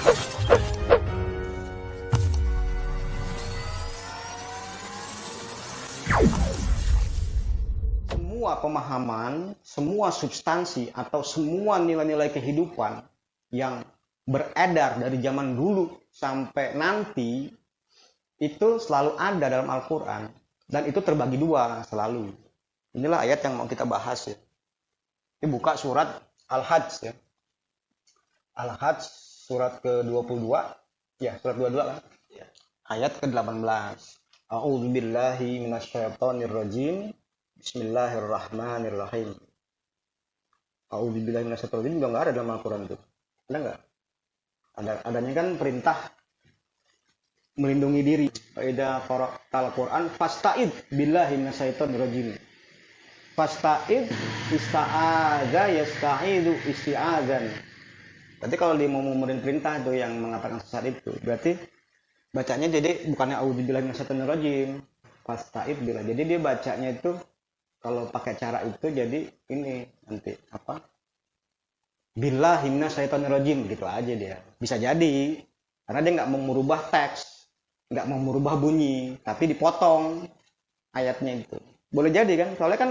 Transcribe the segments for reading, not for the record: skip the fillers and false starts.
Semua pemahaman, semua substansi atau semua nilai-nilai kehidupan yang beredar dari zaman dulu sampai nanti itu selalu ada dalam Al-Quran, dan itu terbagi dua selalu. Inilah ayat yang mau kita bahas ya. Ini buka surat Al-Hajj ya. Al-Hajj surat ke-22 ya, surat 22 kan? Ya. Ayat ke-18. A'udzubillahi minasyaitonirrajim. Bismillahirrahmanirrahim. A'udzubillahi minasyaitonirrajim juga enggak ada dalam Al-Quran itu. Ada enggak? Adanya kan perintah melindungi diri. Idza qara'tal Qur'an fasta'id billahi minasyaitonirrajim. Fasta'id ista'adza yasta'idu isti'adzan. Berarti kalau dia mau memerin perintah itu yang mengatakan sesat itu, berarti bacanya jadi bukannya a'udzubillahi minasyaitonirrajim, fasta'id billah. Jadi dia bacanya itu kalau pakai cara itu jadi ini nanti apa? Billahi minasyaitonirrajim gitu aja dia. Bisa jadi karena dia nggak mau merubah teks, nggak mau merubah bunyi, tapi dipotong ayatnya itu. Boleh jadi kan? Soalnya kan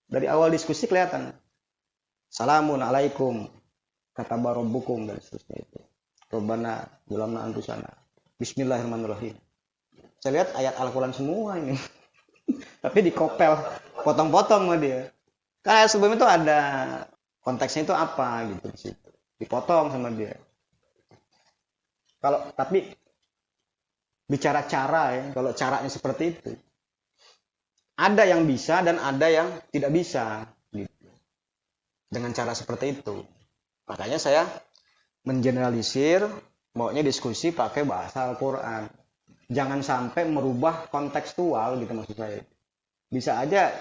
dari awal diskusi kelihatan. Salamun alaikum kata rabbukum dan seterusnya itu. Rabbana zalamna anfusana. Bismillahirrahmanirrahim. Saya lihat ayat Al-Quran semua ini. Tapi dikopel, potong-potong sama dia. Kayak sebelum itu ada konteksnya itu apa gitu di situ. Dipotong sama dia. Tapi bicara cara ya, kalau caranya seperti itu. Ada yang bisa dan ada yang tidak bisa gitu. Dengan cara seperti itu. Makanya saya mengeneralisir, maunya diskusi pakai bahasa Al-Quran. Jangan sampai merubah kontekstual gitu maksud saya. Bisa aja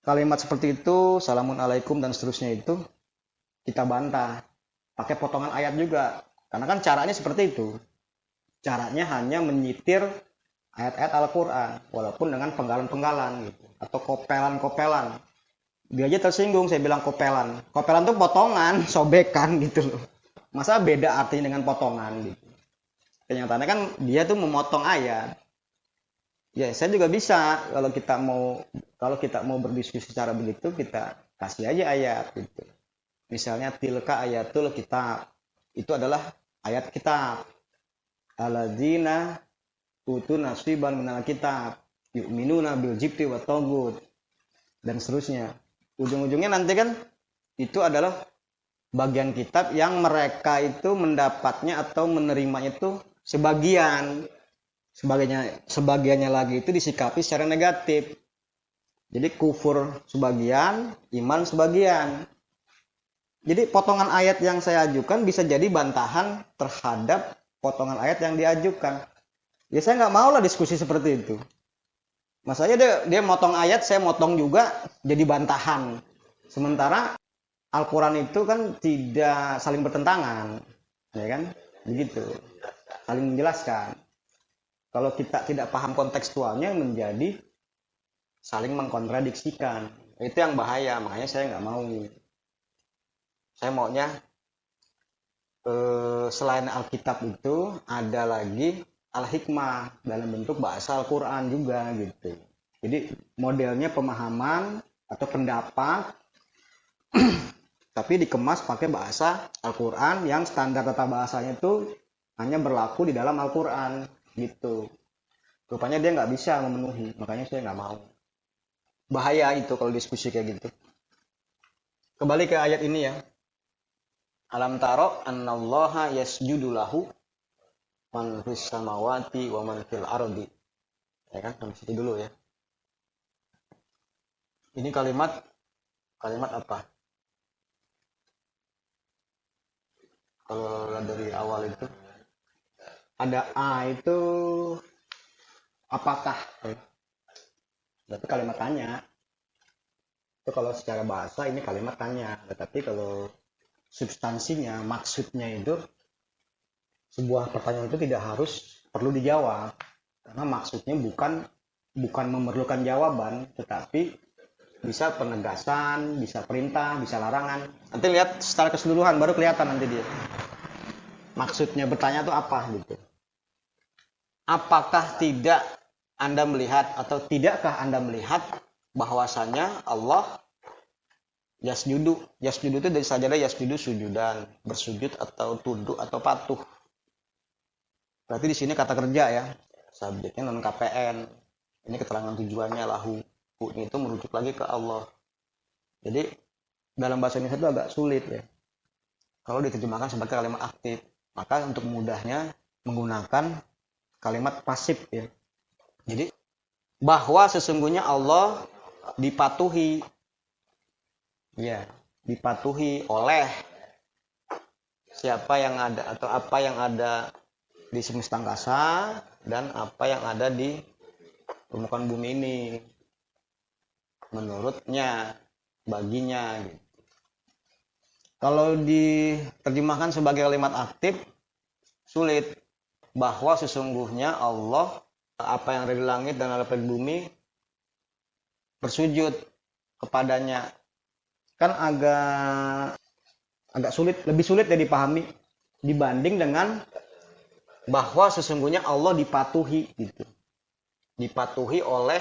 kalimat seperti itu, salamun alaikum dan seterusnya itu kita bantah. Pakai potongan ayat juga. Karena kan caranya seperti itu. Caranya hanya menyitir ayat-ayat Al-Quran. Walaupun dengan penggalan-penggalan gitu. Atau kopelan-kopelan. Dia aja tersinggung saya bilang kopelan. Kopelan itu potongan, sobekan gitu loh. Masa beda artinya dengan potongan gitu. Kenyataannya kan dia tuh memotong ayat. Ya saya juga bisa kalau kita mau berdiskusi secara begitu kita kasih aja ayat gitu. Misalnya tilka ayatul kitab. Itu adalah ayat kitab. Alladzina utu nasiban minal kitab yu'minuna bil jibti wa tagut dan seterusnya. Ujung-ujungnya nanti kan itu adalah bagian kitab yang mereka itu mendapatnya atau menerimanya itu sebagiannya lagi itu disikapi secara negatif. Jadi kufur sebagian, iman sebagian. Jadi potongan ayat yang saya ajukan bisa jadi bantahan terhadap potongan ayat yang diajukan. Ya saya nggak mau lah diskusi seperti itu. Masanya dia motong ayat, saya motong juga jadi bantahan. Sementara Al-Quran itu kan tidak saling bertentangan, ya kan? Begitu, saling menjelaskan. Kalau kita tidak paham kontekstualnya menjadi saling mengkontradiksikan. Itu yang bahaya, makanya saya nggak mau. Saya maunya selain Alkitab itu ada lagi Al-Hikmah dalam bentuk bahasa Al-Quran juga gitu. Jadi modelnya pemahaman atau pendapat tapi dikemas pakai bahasa Al-Quran yang standar tata bahasanya itu hanya berlaku di dalam Al-Quran gitu. Rupanya dia nggak bisa memenuhi, makanya saya nggak mau. Bahaya itu kalau diskusi kayak gitu. Kembali ke ayat ini ya. Alam taro annallaha yasjudu lahu man fis samawati wa man fil ardi. Ya kan, sampai situ dulu ya. Ini kalimat apa? Kalau dari awal itu ada a itu apakah? Berarti kalimat tanya. Itu kalau secara bahasa ini kalimat tanya, tetapi kalau substansinya, maksudnya itu sebuah pertanyaan itu tidak harus perlu dijawab karena maksudnya bukan memerlukan jawaban, tetapi bisa penegasan, bisa perintah, bisa larangan. Nanti lihat secara keseluruhan baru kelihatan nanti dia. Maksudnya bertanya itu apa gitu. Apakah tidak Anda melihat atau tidakkah Anda melihat bahwasanya Allah yasjudu itu dari sajadah yasjudu sujudan, bersujud atau tunduk atau patuh. Berarti di sini kata kerja ya, subjeknya non KPN. Ini keterangan tujuannya lahu. Ini itu merujuk lagi ke Allah. Jadi dalam bahasa Indonesia itu agak sulit ya. Kalau diterjemahkan sebagai kalimat aktif, maka untuk mudahnya menggunakan kalimat pasif ya. Jadi bahwa sesungguhnya Allah dipatuhi, ya, dipatuhi oleh siapa yang ada atau apa yang ada di semesta angkasa dan apa yang ada di permukaan bumi ini. Menurutnya, baginya gitu. Kalau diterjemahkan sebagai kalimat aktif sulit. Bahwa sesungguhnya Allah, apa yang ada di langit dan ada di bumi, bersujud kepadanya. Kan agak sulit, lebih sulit ya dipahami dibanding dengan bahwa sesungguhnya Allah dipatuhi gitu. Dipatuhi oleh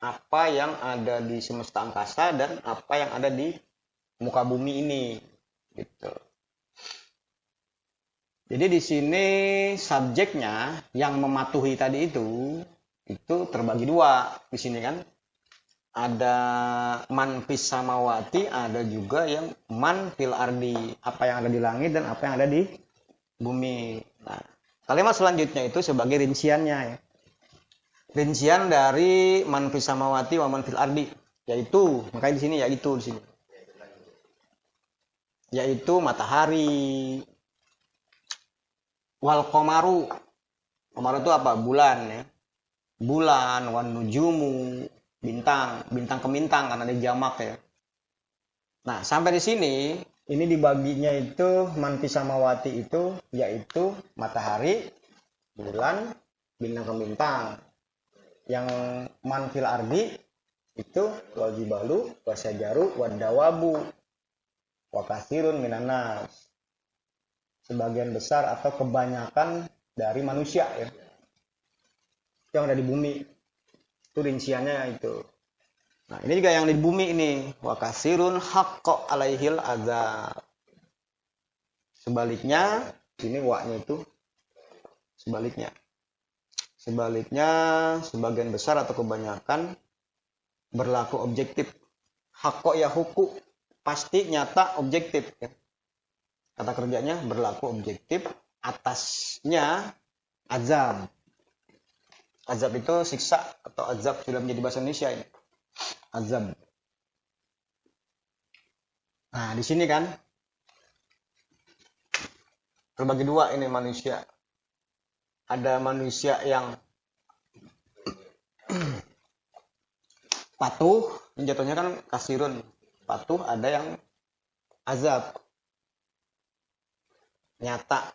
apa yang ada di semesta angkasa dan apa yang ada di muka bumi ini gitu. Jadi di sini subjeknya yang mematuhi tadi itu terbagi dua di sini kan. Ada man fis samawati, ada juga yang man fil ardi, apa yang ada di langit dan apa yang ada di bumi. Nah, kalimat selanjutnya itu sebagai rinciannya ya. Rincian dari man fis samawati wa man fil ardi, yaitu makanya di sini yaitu di sini. Yaitu matahari, wal qamaru. Qamaru itu apa? Bulan ya. Bulan, wan nujumu, bintang kemintang karena ada jamak ya. Nah, sampai di sini ini dibaginya itu man fis samawati itu yaitu matahari, bulan, bintang kemintang. Yang man fil ardi itu wal jibalu, wasyajaru, wadawabu, wa katsirun minan nas. Sebagian besar atau kebanyakan dari manusia ya. Yang ada di bumi. Itu rinciannya itu. Nah, ini juga yang di bumi ini, wa katsirun haqqo alaihil azab. Sebaliknya, sini wa-nya itu sebaliknya. Sebaliknya, sebagian besar atau kebanyakan berlaku objektif. Haqqo ya huku, pasti nyata objektif ya. Kata kerjanya berlaku objektif, atasnya azab. Azab itu siksa atau azab sudah menjadi bahasa Indonesia ini. Azab. Nah, di sini kan terbagi dua ini manusia. Ada manusia yang patuh, yang jatuhnya kan kasirun. Patuh, ada yang azab. Nyata,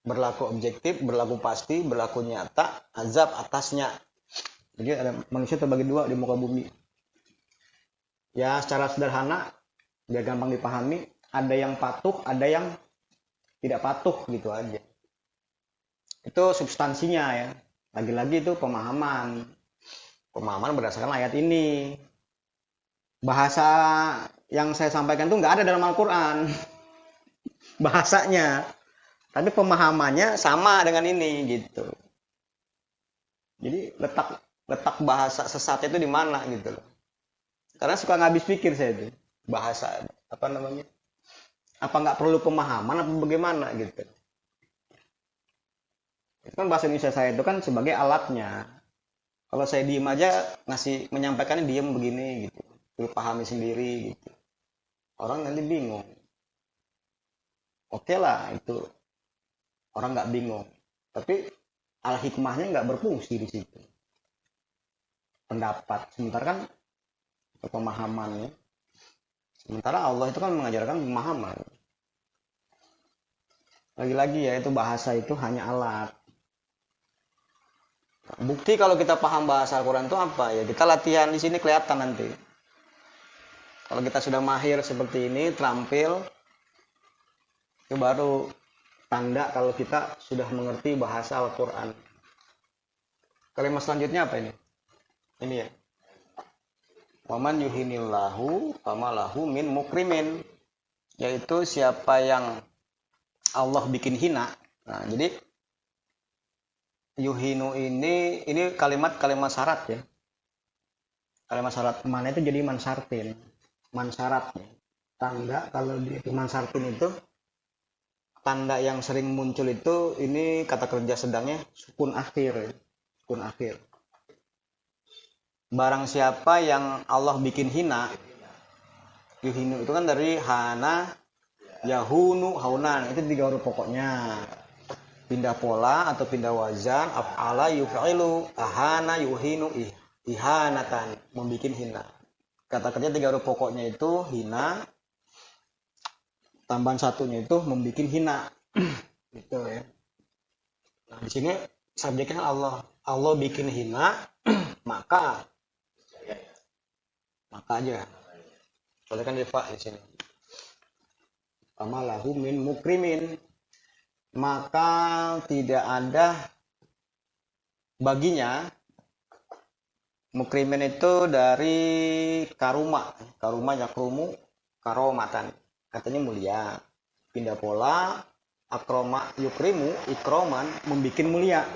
berlaku objektif, berlaku pasti, berlaku nyata, azab atasnya. Jadi ada manusia terbagi dua di muka bumi. Ya, secara sederhana, biar gampang dipahami, ada yang patuh, ada yang tidak patuh gitu aja. Itu substansinya ya. Lagi-lagi itu pemahaman. Pemahaman berdasarkan ayat ini. Bahasa yang saya sampaikan itu nggak ada dalam Al-Quran. Bahasanya. Tapi pemahamannya sama dengan ini gitu. Jadi letak bahasa sesat itu di mana gitu loh. Karena suka nggak habis pikir saya itu. Bahasa apa namanya? Apa nggak perlu pemahaman apa bagaimana gitu. Itu kan bahasa Indonesia saya itu kan sebagai alatnya. Kalau saya diem aja menyampaikannya diem begini gitu. Perlu pahami sendiri gitu. Orang nanti bingung. Oke lah itu. Orang nggak bingung. Tapi al-hikmahnya nggak berfungsi di situ. Pendapat. Sementara kan pemahamannya. Sementara Allah itu kan mengajarkan pemahaman. Lagi-lagi ya itu bahasa itu hanya alat. Bukti kalau kita paham bahasa Al-Quran itu apa ya? Kita latihan di sini kelihatan nanti. Kalau kita sudah mahir seperti ini, terampil, itu baru tanda kalau kita sudah mengerti bahasa Al-Quran. Kalimat selanjutnya apa ini? Ini ya. Waman yuhinillahu famalahu min mukrimin. Yaitu siapa yang Allah bikin hina. Nah, jadi yuhinu ini kalimat syarat ya. Kalimat syarat mana itu jadi mansartin. Mansyaratnya. Tanda kalau di mansartin itu tanda yang sering muncul itu ini kata kerja sedangnya sukun akhir. Sukun akhir. Barang siapa yang Allah bikin hina, yuhinu itu kan dari hana, yahunu, haunan, itu 3 huruf pokoknya. Pindah pola atau pindah wazan, af'ala yuf'ilu, ahana yuhinu, ihanatan, membikin hina. Kata kerja 3 huruf pokoknya itu hina, tambahan satunya itu membikin hina. Gitu ya. Nah, di sini subjeknya Allah. Allah bikin hina, maka aja. Soalnya kan difa di sini. Famalahu min mukrimin, maka tidak ada baginya. Mukrimin itu dari karuma yakrumu karomatan, katanya mulia. Pindah pola akroma yukrimu ikroman, membikin mulia.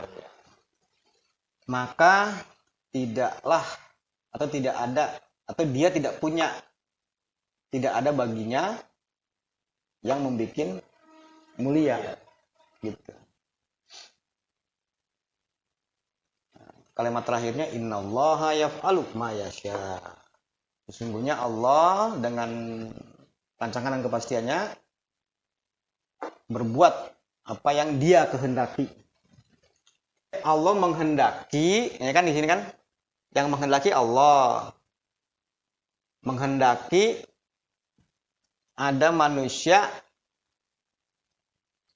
Maka tidaklah atau tidak ada atau dia tidak punya, tidak ada baginya yang membikin mulia gitu. Kalimat terakhirnya innallaha yaf'alu ma yasha. Sesungguhnya Allah dengan rancangan dan kepastiannya berbuat apa yang Dia kehendaki. Allah menghendaki, ya kan di sini kan yang menghendaki Allah. Menghendaki ada manusia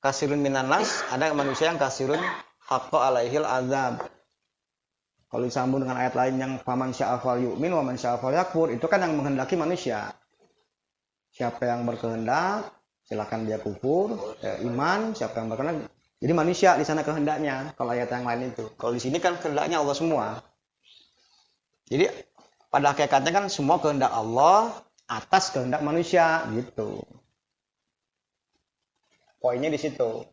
kasirun minanas, ada manusia yang kasirun haqqa alaihil azab. Kalau disambung dengan ayat lain yang faman syaa fal yu'min wa man syaa fal yakfur, itu kan yang menghendaki manusia. Siapa yang berkehendak, silakan dia kufur, iman, siapa yang berkehendak. Jadi manusia di sana kehendaknya, kalau ayat yang lain itu. Kalau di sini kan kehendaknya Allah semua. Jadi pada hakikatnya kan semua kehendak Allah atas kehendak manusia gitu. Poinnya di situ.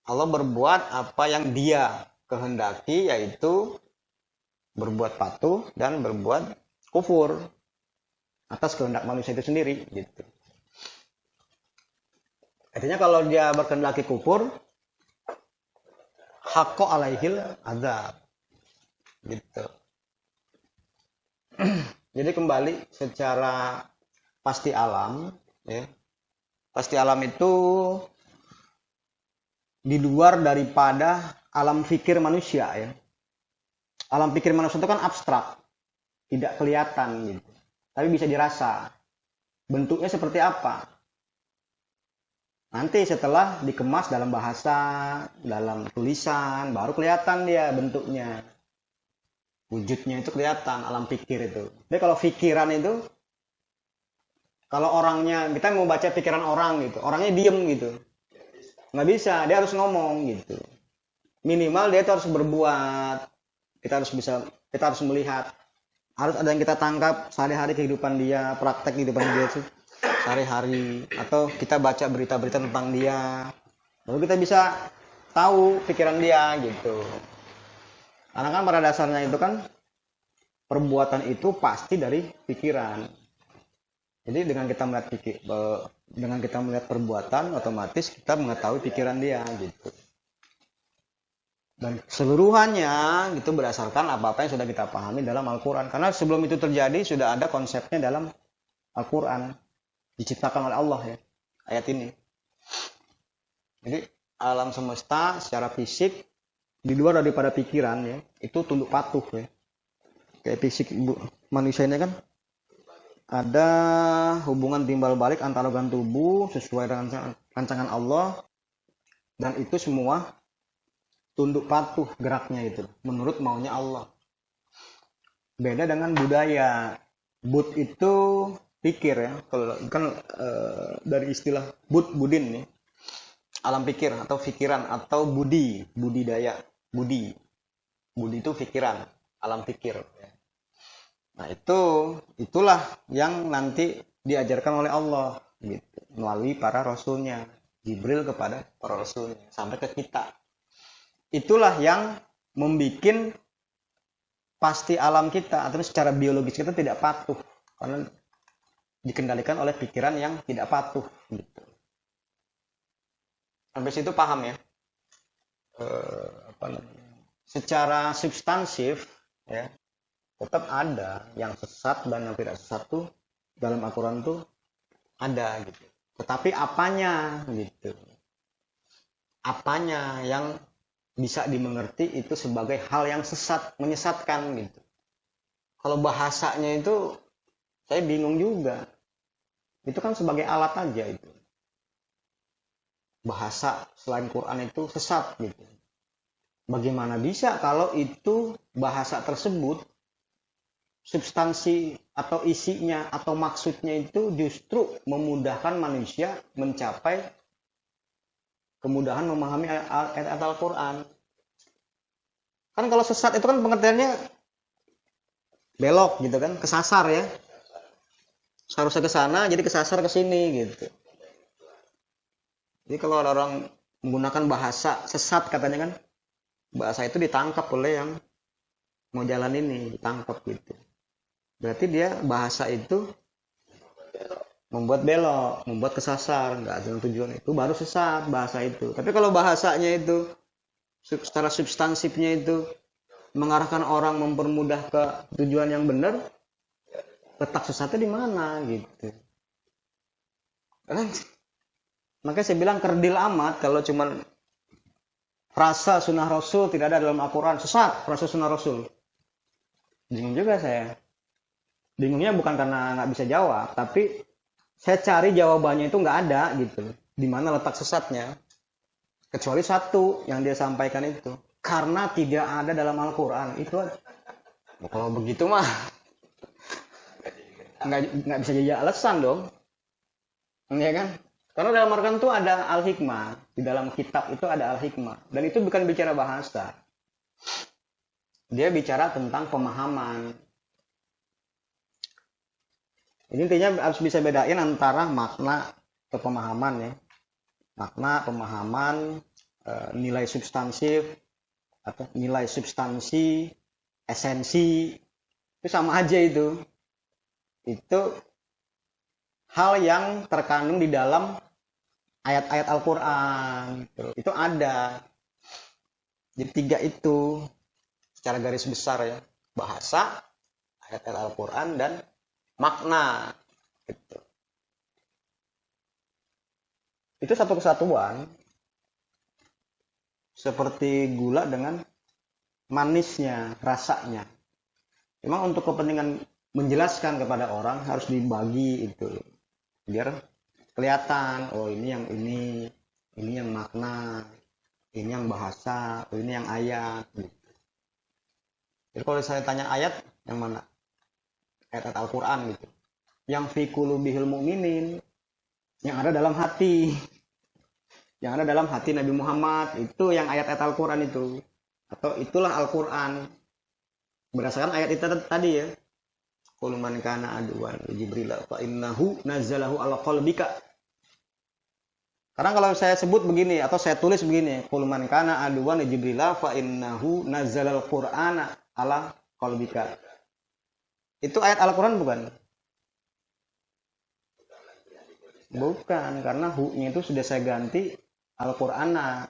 Allah berbuat apa yang Dia kehendaki, yaitu berbuat patuh dan berbuat kufur atas kehendak manusia itu sendiri gitu. Artinya kalau dia berkehendak kufur, haqqo alaihil azab gitu. Jadi kembali secara pasti alam ya. Pasti alam itu di luar daripada alam pikir manusia ya. Alam pikir manusia itu kan abstrak, tidak kelihatan gitu. Tapi bisa dirasa. Bentuknya seperti apa? Nanti setelah dikemas dalam bahasa, dalam tulisan, baru kelihatan dia bentuknya. Wujudnya itu kelihatan, alam pikir itu. Jadi kalau pikiran itu, kalau orangnya, kita mau baca pikiran orang gitu, orangnya diem gitu. Nggak bisa, dia harus ngomong gitu. Minimal dia itu harus berbuat. Kita harus melihat. Harus ada yang kita tangkap sehari-hari kehidupan dia, praktek kehidupan dia itu sehari-hari. Atau kita baca berita-berita tentang dia. Lalu kita bisa tahu pikiran dia gitu. Karena kan pada dasarnya itu kan perbuatan itu pasti dari pikiran. Jadi dengan kita melihat perbuatan, otomatis kita mengetahui pikiran dia gitu. Dan keseluruhannya itu berdasarkan apa-apa yang sudah kita pahami dalam Al-Quran. Karena sebelum itu terjadi sudah ada konsepnya dalam Al-Quran, diciptakan oleh Allah ya ayat ini. Jadi alam semesta secara fisik di luar daripada pikiran ya, itu tunduk patuh ya. Kayak fisik manusia ini kan ada hubungan timbal balik antara organ tubuh sesuai dengan rancangan Allah, dan itu semua tunduk patuh geraknya itu menurut maunya Allah. Beda dengan budaya. Bud itu pikir ya, kalau kan dari istilah budin nih. Alam pikir atau pikiran atau budidaya. Budi itu pikiran, alam pikir. Nah, itulah yang nanti diajarkan oleh Allah gitu, melalui para rasulnya, Jibril kepada para rasulnya sampai ke kita. Itulah yang membuat pasti alam kita atau secara biologis kita tidak patuh karena dikendalikan oleh pikiran yang tidak patuh gitu. Sampai situ paham ya? Secara substansif ya, tetap ada yang sesat dan yang tidak sesat tuh dalam Al-Quran tuh ada gitu. Tetapi apanya gitu? Apanya yang bisa dimengerti itu sebagai hal yang sesat, menyesatkan gitu. Kalau bahasanya itu saya bingung juga. Itu kan sebagai alat aja itu. Bahasa selain Quran itu sesat gitu. Bagaimana bisa kalau itu bahasa tersebut substansi atau isinya atau maksudnya itu justru memudahkan manusia mencapai kemudahan memahami ayat Al-Quran. Kan kalau sesat itu kan pengertiannya belok gitu kan, kesasar ya. Seharusnya ke sana jadi kesasar ke sini gitu. Jadi kalau ada orang menggunakan bahasa sesat katanya kan, bahasa itu ditangkap oleh yang mau jalan ini, ditangkap gitu. Berarti dia bahasa itu membuat belok, membuat kesasar, nggak ada tujuan, itu baru sesat bahasa itu. Tapi kalau bahasanya itu secara substansifnya itu mengarahkan orang mempermudah ke tujuan yang benar, letak sesatnya di mana gitu. Makanya saya bilang kerdil amat kalau cuman frasa sunnah Rasul tidak ada dalam Al-Quran, sesat frasa sunnah Rasul. Bingung juga saya. Bingungnya bukan karena nggak bisa jawab, tapi saya cari jawabannya itu nggak ada gitu. Di mana letak sesatnya? Kecuali satu yang dia sampaikan itu. Karena tidak ada dalam Al-Quran. Itu kalau begitu mah nggak bisa jadi alasan dong. Ya kan? Karena dalam Al-Quran itu ada Al-Hikmah. Di dalam kitab itu ada Al-Hikmah. Dan itu bukan bicara bahasa. Dia bicara tentang pemahaman. Ini intinya harus bisa bedain antara makna atau pemahaman ya. Makna, pemahaman, nilai substansif, atau nilai substansi, esensi, itu sama aja itu. Itu hal yang terkandung di dalam ayat-ayat Al-Quran. Itu ada. Jadi tiga itu secara garis besar ya. Bahasa, ayat-ayat Al-Quran, dan makna gitu. Itu satu kesatuan seperti gula dengan manisnya, rasanya. Memang untuk kepentingan menjelaskan kepada orang harus dibagi itu biar kelihatan, oh ini yang makna, ini yang bahasa, oh ini yang ayat gitu. Jadi kalau saya tanya ayat yang mana? Ayat Al-Quran gitu. Yang fi qulubihil mu'minin, yang ada dalam hati. Yang ada dalam hati Nabi Muhammad, itu yang ayat-ayat Al-Quran itu. Atau itulah Al-Quran. Berdasarkan ayat itu tadi ya. Qul man kana aduwan Jibril fa innahu nazzalahu ala qalbika. Karena kalau saya sebut begini atau saya tulis begini, qul man kana aduwan Jibril fa innahu nazzalal Qur'ana ala qalbika. Itu ayat Al-Quran bukan? Bukan, karena hu-nya itu sudah saya ganti Al-Qur'ana.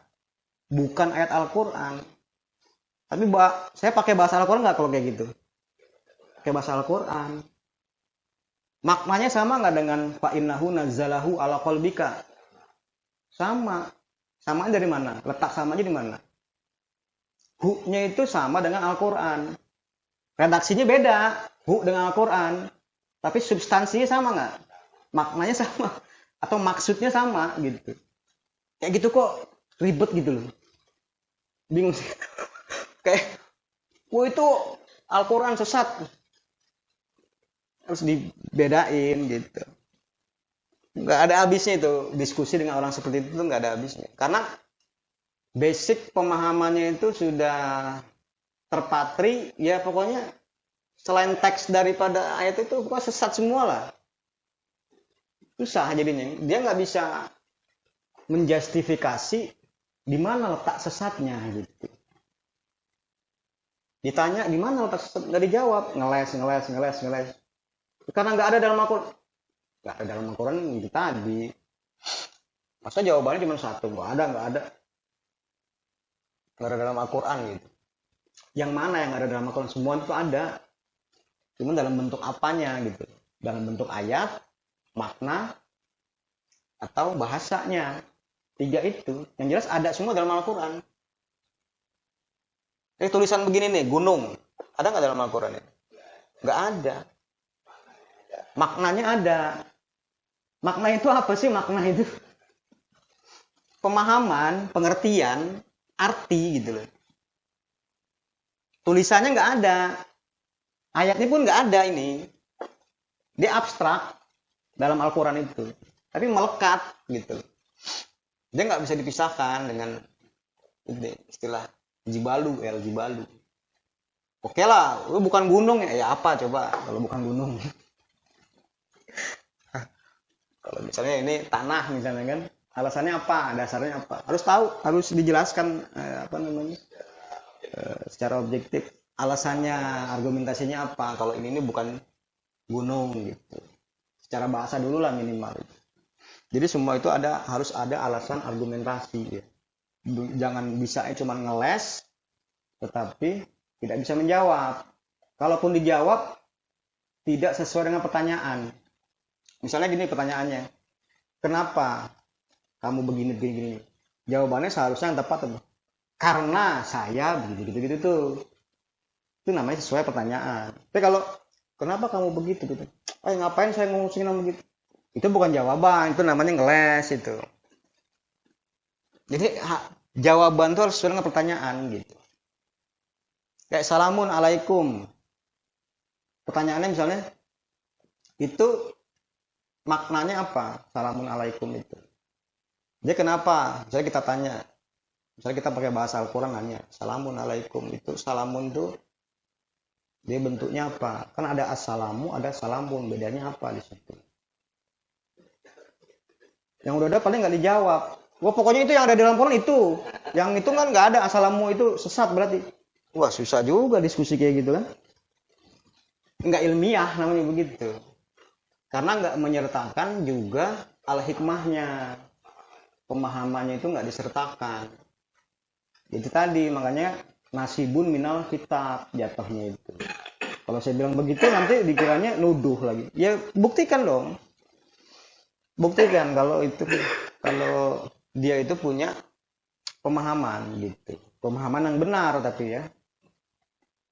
Bukan ayat Al-Quran. Tapi saya pakai bahasa Al-Quran nggak kalau kayak gitu? Pakai bahasa Al-Quran. Maknanya sama nggak dengan fa innahu nazzalahu ala qalbika? Sama. Sama dari mana? Letak samanya di mana? Hu-nya itu sama dengan Al-Quran. Redaksinya beda. Hu dengan Al-Quran. Tapi substansinya sama nggak? Maknanya sama. Atau maksudnya sama gitu. Kayak gitu kok ribet gitu loh. Bingung sih. Kayak, wah itu Al-Quran sesat. Harus dibedain gitu. Nggak ada habisnya itu diskusi dengan orang seperti itu tuh nggak ada habisnya. Karena basic pemahamannya itu sudah terpatri, ya pokoknya selain teks daripada ayat itu pokoknya sesat semua lah. Susah jadinya. Dia nggak bisa menjustifikasi di mana letak sesatnya gitu. Ditanya di mana letak sesat, nggak dijawab, ngeles. Karena nggak ada dalam Al-Quran. Nggak ada dalam Al-Quran itu tadi. Masa jawabannya cuma satu, nggak ada. Nggak ada dalam Al-Quran gitu. Yang mana yang ada dalam Al-Quran? Semua itu ada. Cuma dalam bentuk apanya gitu. Dalam bentuk ayat, makna, atau bahasanya. 3 itu. Yang jelas ada semua dalam Al-Quran. Tulisan begini nih, gunung. Ada nggak dalam Al-Quran ini? Nggak ada. Maknanya ada. Makna itu apa sih makna itu? Pemahaman, pengertian, arti gitu loh. Tulisannya nggak ada. Ayatnya pun nggak ada ini. Dia abstrak dalam Al-Quran itu. Tapi melekat gitu. Dia nggak bisa dipisahkan dengan istilah jibalu. Oke lah, lu bukan gunung ya. Ya apa coba kalau bukan gunung? Kalau misalnya ini tanah misalnya kan, alasannya apa, dasarnya apa, harus tahu, harus dijelaskan secara objektif alasannya, argumentasinya apa. Kalau ini bukan gunung gitu, secara bahasa dulu lah minimal. Jadi semua itu harus ada alasan argumentasi ya. Jangan bisa cuma ngeles tetapi tidak bisa menjawab. Kalaupun dijawab tidak sesuai dengan pertanyaan. Misalnya gini pertanyaannya, kenapa kamu begini? Jawabannya seharusnya yang tepat tuh. Karena saya begitu tuh. Itu namanya sesuai pertanyaan. Tapi kalau kenapa kamu begitu gitu? Ngapain saya ngomongin nama begitu? Itu bukan jawaban, itu namanya ngeles itu. Jadi jawaban itu harus sesuai dengan pertanyaan gitu. Kayak salamun alaikum. Pertanyaannya misalnya itu maknanya apa? Salamun alaikum itu. Dia kenapa? Misalnya kita tanya. Misalnya kita pakai bahasa Al-Quran nanya. Salamun alaikum itu. Salamun itu dia bentuknya apa? Kan ada assalamu, ada salamun. Bedanya apa di situ? Yang udah ada paling nggak dijawab. Wah pokoknya itu yang ada di dalam Al-Quran itu. Yang itu kan nggak ada. Assalamu itu sesat berarti. Wah susah juga diskusi kayak gitu kan. Nggak ilmiah namanya begitu. Karena nggak menyertakan juga al-hikmahnya. Pemahamannya itu nggak disertakan. Itu tadi makanya nasibun minal kitab jatuhnya itu. Kalau saya bilang begitu nanti dikiranya nuduh lagi. Ya buktikan dong. Buktikan kalau dia itu punya pemahaman gitu. Pemahaman yang benar tapi ya.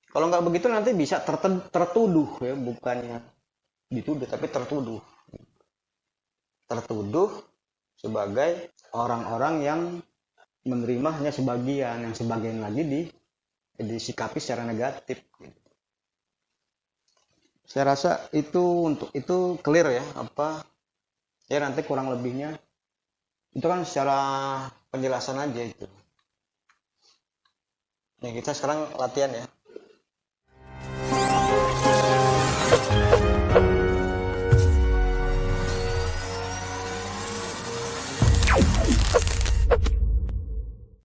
Kalau nggak begitu nanti bisa tertuduh ya, bukannya dituduh tapi tertuduh. Tertuduh sebagai orang-orang yang menerima hanya sebagian, yang sebagian lagi disikapi secara negatif. Saya rasa untuk itu clear ya ya nanti kurang lebihnya itu kan secara penjelasan aja itu. Nah kita sekarang latihan ya.